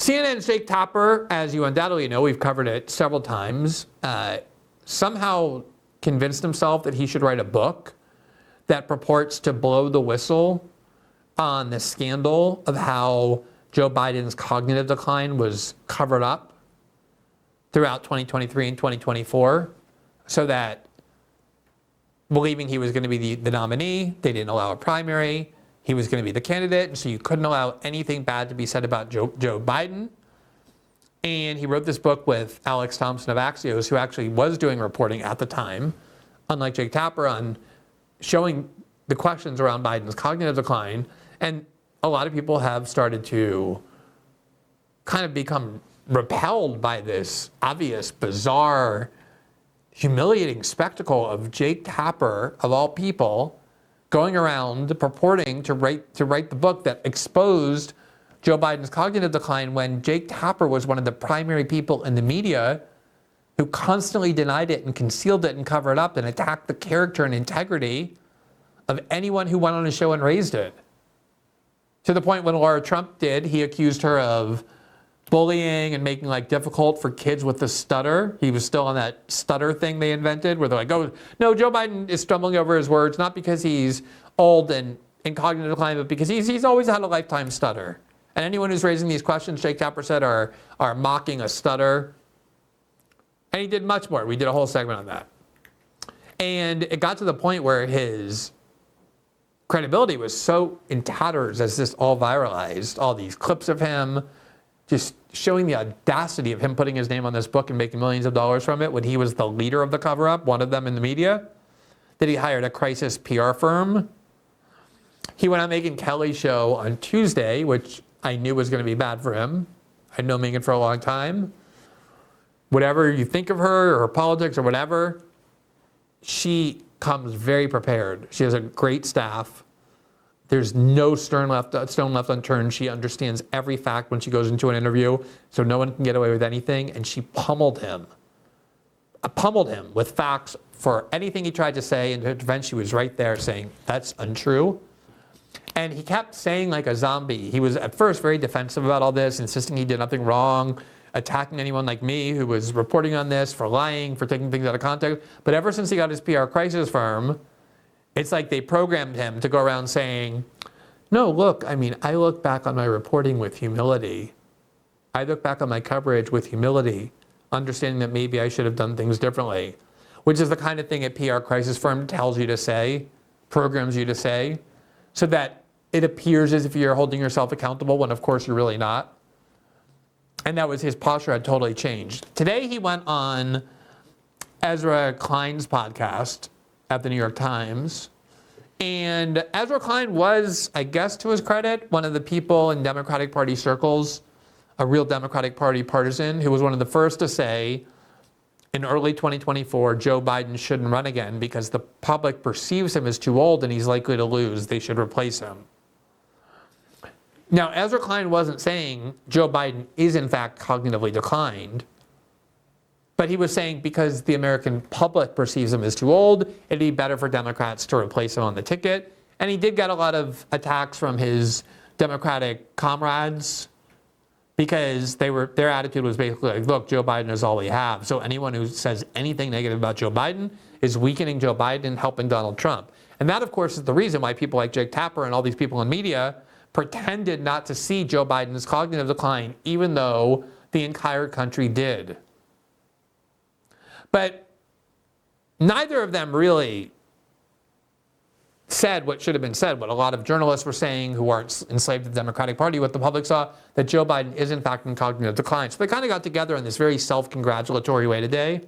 CNN's Jake Tapper, as you undoubtedly know, we've covered it several times, somehow convinced himself that he should write a book that purports to blow the whistle on the scandal of how Joe Biden's cognitive decline was covered up throughout 2023 and 2024, so that believing he was going to be the nominee, they didn't allow a primary, he was going to be the candidate, and so you couldn't allow anything bad to be said about Joe Biden. And he wrote this book with Alex Thompson of Axios, who actually was doing reporting at the time, unlike Jake Tapper, on showing the questions around Biden's cognitive decline. And a lot of people have started to kind of become repelled by this obvious, bizarre, humiliating spectacle of Jake Tapper, of all people, going around purporting to write the book that exposed Joe Biden's cognitive decline, when Jake Tapper was one of the primary people in the media who constantly denied it and concealed it and covered it up and attacked the character and integrity of anyone who went on his show and raised it. To the point when Laura Trump did, he accused her of bullying and making life difficult for kids with the stutter. He was still on that stutter thing they invented, where they're like, oh, no, Joe Biden is stumbling over his words, not because he's old and in cognitive decline, but because he's always had a lifetime stutter. And anyone who's raising these questions, Jake Tapper said, are mocking a stutter. And he did much more. We did a whole segment on that. And it got to the point where his credibility was so in tatters as this all viralized, all these clips of him just showing the audacity of him putting his name on this book and making millions of dollars from it when he was the leader of the cover-up, one of them in the media, that he hired a crisis PR firm. He went on Megyn Kelly's show on Tuesday, which I knew was going to be bad for him. I'd known Megyn for a long time. Whatever you think of her or her politics or whatever, she comes very prepared. She has a great staff. There's no stone left unturned. She understands every fact when she goes into an interview, so no one can get away with anything. And she pummeled him with facts for anything he tried to say. And to defense, she was right there saying, that's untrue. And he kept saying like a zombie. He was at first very defensive about all this, insisting he did nothing wrong, attacking anyone like me who was reporting on this for lying, for taking things out of context. But ever since he got his PR crisis firm, it's like they programmed him to go around saying, no, look, I mean, I look back on my reporting with humility. I look back on my coverage with humility, understanding that maybe I should have done things differently, which is the kind of thing a PR crisis firm tells you to say, programs you to say, so that it appears as if you're holding yourself accountable when, of course, you're really not. And that was his posture had totally changed. Today, he went on Ezra Klein's podcast at the New York Times. And Ezra Klein was, I guess to his credit, one of the people in Democratic Party circles, a real Democratic Party partisan, who was one of the first to say in early 2024, Joe Biden shouldn't run again because the public perceives him as too old and he's likely to lose. They should replace him. Now, Ezra Klein wasn't saying Joe Biden is in fact cognitively declined, but he was saying because the American public perceives him as too old, it'd be better for Democrats to replace him on the ticket. And he did get a lot of attacks from his Democratic comrades because their attitude was basically like, look, Joe Biden is all we have. So anyone who says anything negative about Joe Biden is weakening Joe Biden and helping Donald Trump. And that, of course, is the reason why people like Jake Tapper and all these people in media pretended not to see Joe Biden's cognitive decline, even though the entire country did. But neither of them really said what should have been said, what a lot of journalists were saying who aren't enslaved to the Democratic Party, what the public saw, that Joe Biden is in fact in cognitive decline. So they kind of got together in this very self-congratulatory way today.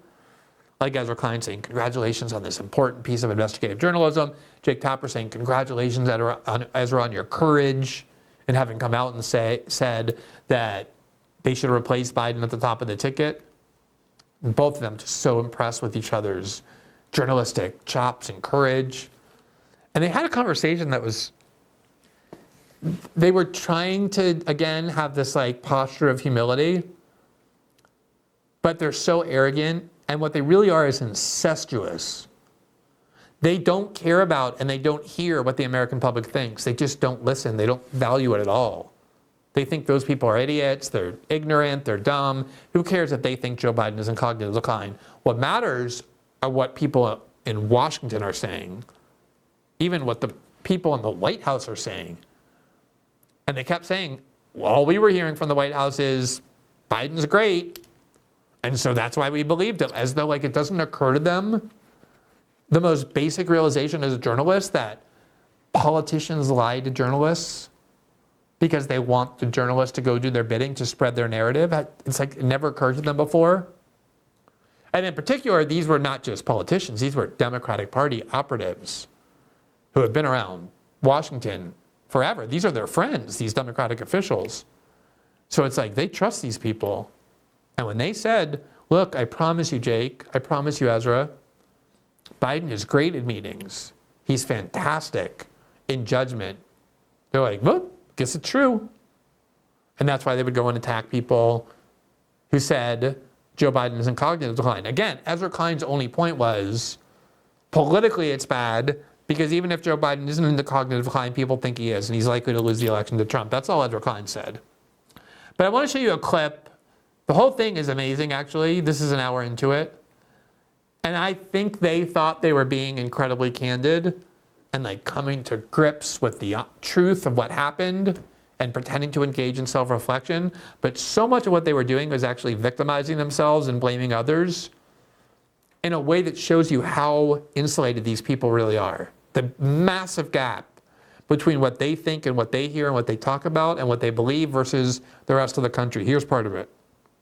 Like Ezra Klein saying, congratulations on this important piece of investigative journalism. Jake Tapper saying, congratulations, Ezra, on your courage and having come out and said that they should replace Biden at the top of the ticket. And both of them just so impressed with each other's journalistic chops and courage. And they had a conversation that was, they were trying to, again, have this like posture of humility, but they're so arrogant. And what they really are is incestuous. They don't care about and they don't hear what the American public thinks. They just don't listen. They don't value it at all. They think those people are idiots, they're ignorant, they're dumb. Who cares if they think Joe Biden is in cognitive decline? What matters are what people in Washington are saying, even what the people in the White House are saying. And they kept saying, well, all we were hearing from the White House is Biden's great. And so that's why we believed him, as though like it doesn't occur to them the most basic realization as a journalist that politicians lie to journalists because they want the journalists to go do their bidding to spread their narrative. It's like it never occurred to them before. And in particular, these were not just politicians. These were Democratic Party operatives who have been around Washington forever. These are their friends, these Democratic officials. So it's like they trust these people. And when they said, look, I promise you, Jake, I promise you, Ezra, Biden is great in meetings. He's fantastic in judgment. They're like, well, guess it's true. And that's why they would go and attack people who said Joe Biden is in cognitive decline. Again, Ezra Klein's only point was politically it's bad because even if Joe Biden isn't in the cognitive decline, people think he is, and he's likely to lose the election to Trump. That's all Ezra Klein said. But I want to show you a clip. The whole thing is amazing, actually. This is an hour into it. And I think they thought they were being incredibly candid and like coming to grips with the truth of what happened and pretending to engage in self-reflection. But so much of what they were doing was actually victimizing themselves and blaming others in a way that shows you how insulated these people really are. The massive gap between what they think and what they hear and what they talk about and what they believe versus the rest of the country. Here's part of it.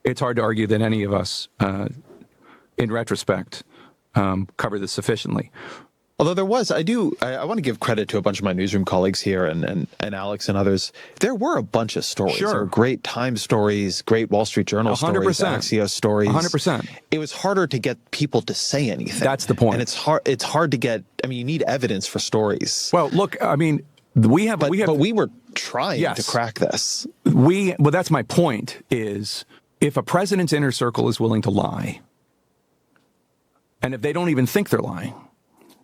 It's hard to argue that any of us, in retrospect, cover this sufficiently. Although there was, I want to give credit to a bunch of my newsroom colleagues here and Alex and others. There were a bunch of stories. Sure. There were great Times stories, great Wall Street Journal 100%. stories, Axios stories. 100%. It was harder to get people to say anything. That's the point. And it's hard to get, I mean, you need evidence for stories. Well, look, I mean, but we were trying to crack this. Well, that's my point is if a president's inner circle is willing to lie, and if they don't even think they're lying,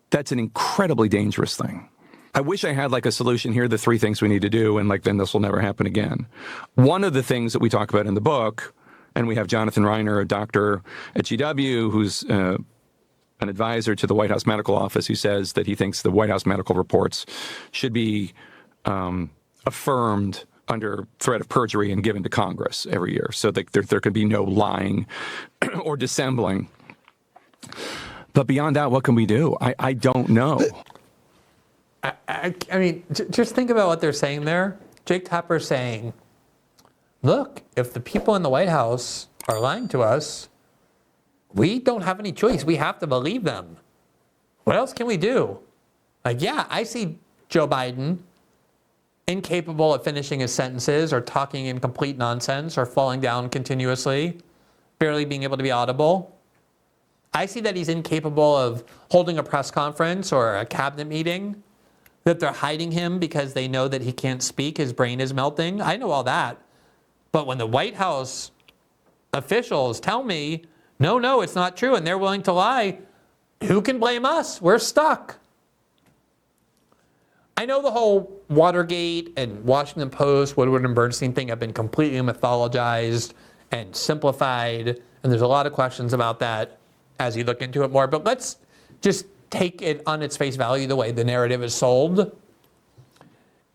that's an incredibly dangerous thing. I wish I had like a solution here, the 3 things we need to do, and like then this will never happen again. One of the things that we talk about in the book, and we have Jonathan Reiner, a doctor at GW, who's an advisor to the White House Medical Office, who says that he thinks the White House medical reports should be affirmed under threat of perjury and given to Congress every year, so that there could be no lying or dissembling. But beyond that, what can we do? I don't know. I mean, just think about what they're saying there. Jake Tapper's saying, look, if the people in the White House are lying to us, we don't have any choice. We have to believe them. What else can we do? Like, yeah, I see Joe Biden incapable of finishing his sentences or talking in complete nonsense or falling down continuously, barely being able to be audible. I see that he's incapable of holding a press conference or a cabinet meeting, that they're hiding him because they know that he can't speak, his brain is melting. I know all that. But when the White House officials tell me, no, it's not true, and they're willing to lie, who can blame us? We're stuck. I know the whole Watergate and Washington Post, Woodward and Bernstein thing have been completely mythologized and simplified, and there's a lot of questions about that as you look into it more. But let's just take it on its face value the way the narrative is sold.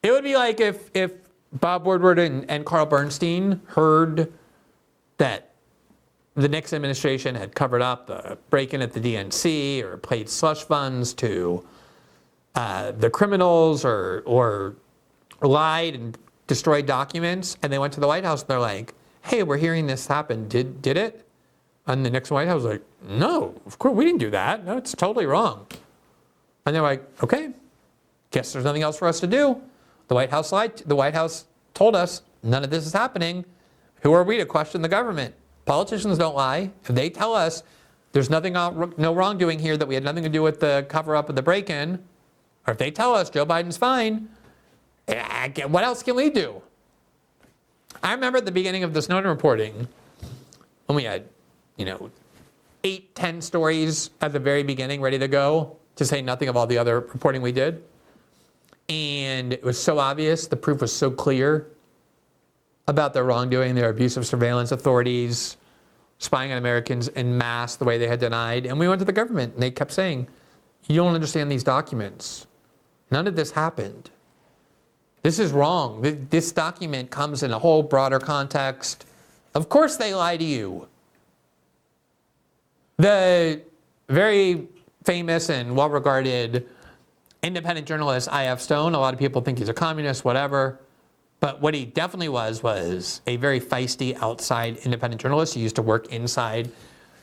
It would be like if Bob Woodward and Carl Bernstein heard that the Nixon administration had covered up the break-in at the DNC or paid slush funds to the criminals or lied and destroyed documents, and they went to the White House and they're like, hey, we're hearing this happen. Did it? And the Nixon White House was like, no, of course, we didn't do that. No, it's totally wrong. And they're like, okay, guess there's nothing else for us to do. The White House lied. The White House told us none of this is happening. Who are we to question the government? Politicians don't lie. If they tell us there's no wrongdoing here, that we had nothing to do with the cover-up of the break-in, or if they tell us Joe Biden's fine, what else can we do? I remember at the beginning of the Snowden reporting, when we had 8, 10 stories at the very beginning ready to go, to say nothing of all the other reporting we did. And it was so obvious, the proof was so clear about their wrongdoing, their abuse of surveillance authorities, spying on Americans en masse the way they had denied. And we went to the government and they kept saying, you don't understand these documents. None of this happened. This is wrong. This document comes in a whole broader context. Of course they lie to you. The very famous and well-regarded independent journalist I.F. Stone, a lot of people think he's a communist, whatever. But what he definitely was a very feisty outside independent journalist. He used to work inside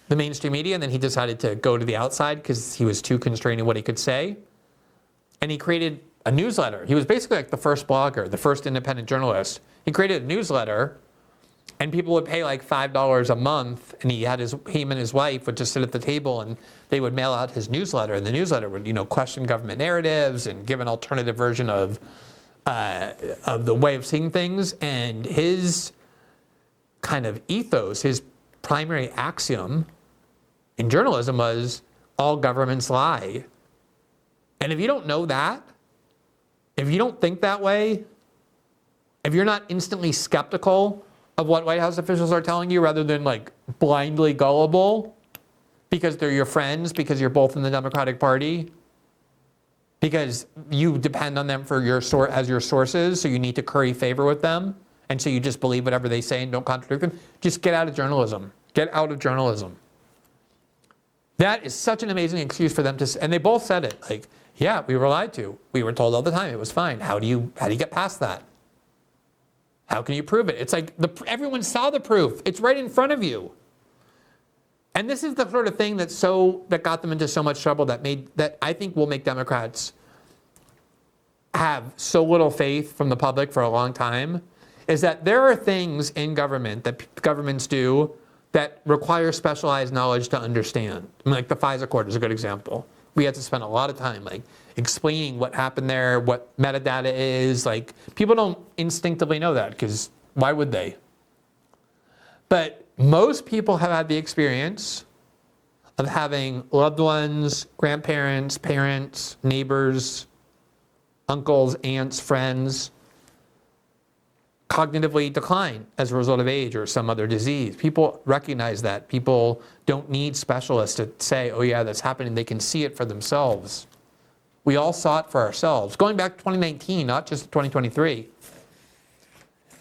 the mainstream media, and then he decided to go to the outside because he was too constrained in what he could say. And he created a newsletter. He was basically like the first blogger, the first independent journalist. He created a newsletter, and people would pay like $5 a month, and him and his wife would just sit at the table, and they would mail out his newsletter, and the newsletter would, question government narratives and give an alternative version of the way of seeing things. And his kind of ethos, his primary axiom in journalism was all governments lie. And if you don't know that, if you don't think that way, if you're not instantly skeptical of what White House officials are telling you rather than like blindly gullible because they're your friends, because you're both in the Democratic Party, because you depend on them for as your sources, so you need to curry favor with them, and so you just believe whatever they say and don't contradict them, just get out of journalism. Get out of journalism. That is such an amazing excuse for them to, and they both said it, like, yeah, we were lied to. We were told all the time it was fine. How do you get past that? How can you prove it? It's like everyone saw the proof. It's right in front of you. And this is the sort of thing that got them into so much trouble that I think will make Democrats have so little faith from the public for a long time, is that there are things in government that governments do that require specialized knowledge to understand. I mean, like the FISA court is a good example. We had to spend a lot of time like explaining what happened there, what metadata is. Like, people don't instinctively know that because why would they? But most people have had the experience of having loved ones, grandparents, parents, neighbors, uncles, aunts, friends cognitively decline as a result of age or some other disease. People recognize that. People don't need specialists to say, oh yeah, that's happening. They can see it for themselves. We all saw it for ourselves, going back to 2019, not just 2023.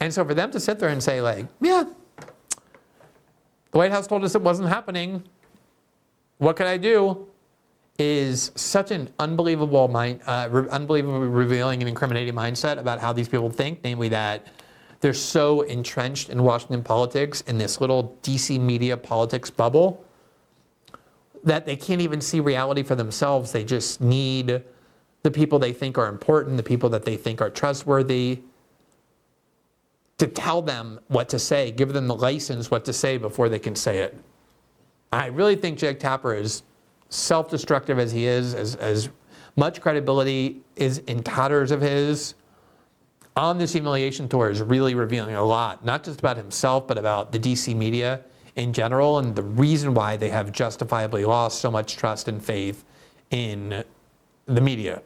And so for them to sit there and say like, yeah, the White House told us it wasn't happening, what can I do? Is such an unbelievably revealing and incriminating mindset about how these people think, namely that they're so entrenched in Washington politics, in this little DC media politics bubble, that they can't even see reality for themselves. They just need the people they think are important, the people that they think are trustworthy, to tell them what to say, give them the license what to say before they can say it. I really think Jake Tapper is self-destructive as he is, as much credibility is in tatters of his, on this humiliation tour is really revealing a lot, not just about himself, but about the DC media in general, and the reason why they have justifiably lost so much trust and faith in the media.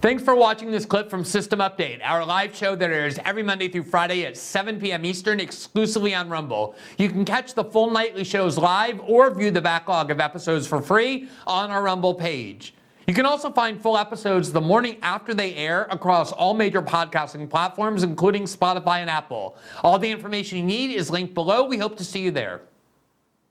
Thanks for watching this clip from System Update, our live show that airs every Monday through Friday at 7 p.m. Eastern, exclusively on Rumble. You can catch the full nightly shows live or view the backlog of episodes for free on our Rumble page. You can also find full episodes the morning after they air across all major podcasting platforms, including Spotify and Apple. All the information you need is linked below. We hope to see you there.